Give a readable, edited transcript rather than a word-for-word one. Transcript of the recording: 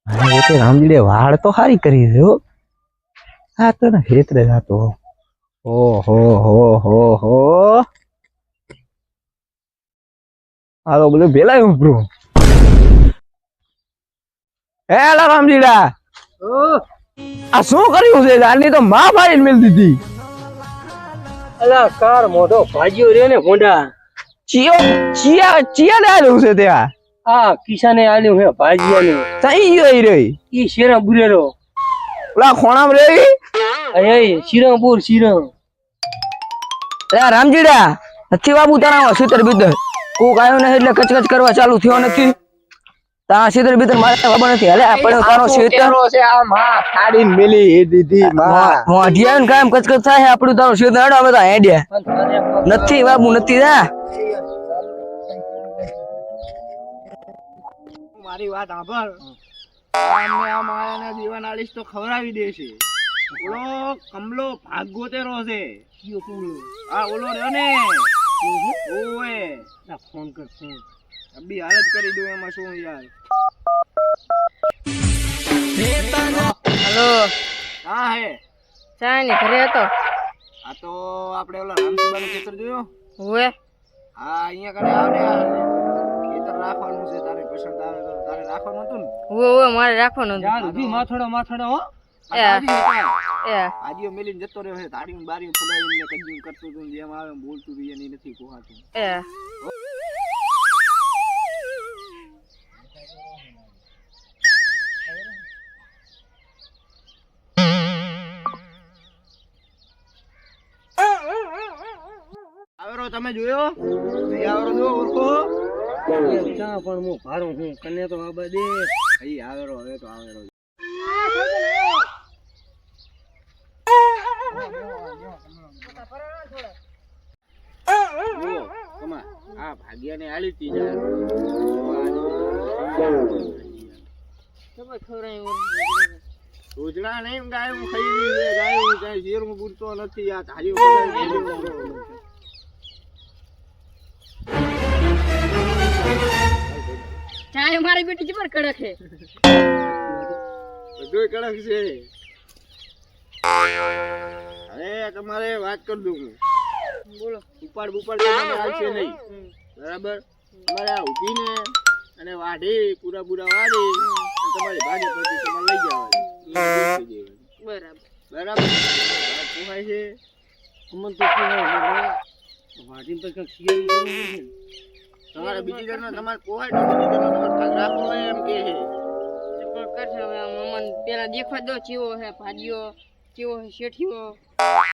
હા તે રામજીડે વાળ તો સારી કરી છે હો. આ તો ને હેતરે જાતો. ઓહો હો. આ તો બધું ભેલાયું બ્રો. હેલા રામજીડા. આ શું કર્યું છે? આની તો માં ફાડીને મેલ દીધી. અલા કાર મોઢો ભાજ્યો રે ને ભોંડા. ચિયા ને આલ્યું છે ત્યાં. આ કિસાને આલ્યું હે ભાજિયાનું. સહી ગઈ રહી. ઈ શેરા બુરેરો. ઓલા ખોણામ રહી. અરે શિરંગપુર શિરંગ. અરે રામજીડા નથી બાબુ તારા સીતર બીતર કોક આવ્યો ને એટલે કચકચ કરવા ચાલુ થયો નથી. તારા સીતર બીતર મારે ખબર નથી. હાલે આપણે તારો સીતર છે આ માં ફાડીને મેલી દીધી માં. મોઢિયા ને કાયમ કચકચ થાય આપણું તારો સીતર હડો અમે તો હેડ્યા નથી બાબુ નથી જા. મારી વાત સાંભળ. આમને આ માયાના દીવાન આલીશ તો ખવડાવી દેશે. ઓલો કમલો ભાગોતેરો છે. આ ઓલો રહ્યો ને ઓએ ફોન કર ફોન. અબી હાલત કરી દઉં એમાં શું યાર. હેલો હા હે ચાય ની ઘરે હતો. આ તો આપણે ઓલા રામસીબાનું ખેતર જોયો. હુએ હા અહીંયા કને આવ ને આ ખેતર રાખવાનું છે. તારે પસંદ આવે તો તારે રાખવાનું હતું ને. હુએ મારે રાખવાનું યાર ઉભી માથડો હો. આજીઓ મેલીને જતો રહ્યો છે. તાળીયું બારીયું ફગાવીને કંજું કરતું હતું જેમ આવે એમ બોલતું હતું એની નથી કોહાતું. આવરો તમે જોયો? એ આવરો જો ઓળખો. ચા પણ હું ભારું હું કને તો આ બધે. અહીં આવરો હવે તો આવરો. આ ભાગ્યાને આલી તી યાર. રોજડા નહીં ગાય હું ખાઈ ગઈ છે. ગાય હું કઈ શેર હું પૂરતો નથી. આ ધારી ચાય મારી બેટી જબર કડક છે. બધું કડક છે. હવે તમારે વાત કરી દઉં હું. બોલો. ઉપાડ બુપાડ તો મને આવશે નહીં. બરાબર. તમારે આ ઊભીને અને વાઢી પૂરા વાઢી અને તમારી ભાગે પછી તમારે લઈ જવાની. બરાબર બરાબર. વાત પોહાય છે. અમન તો વાડીને તો કંઈક શિયાળ કરવું પડશે. તમારે બીજી જણનો તમારે પોહાય તો બીજી જણનો તમારે ભાગ રાખવો હોય એમ કે છે. કરશે હવે મમ્મા પેલા દેખવા દો ચેવો હે ભાજીઓ ચેવો હે શેઠીઓ.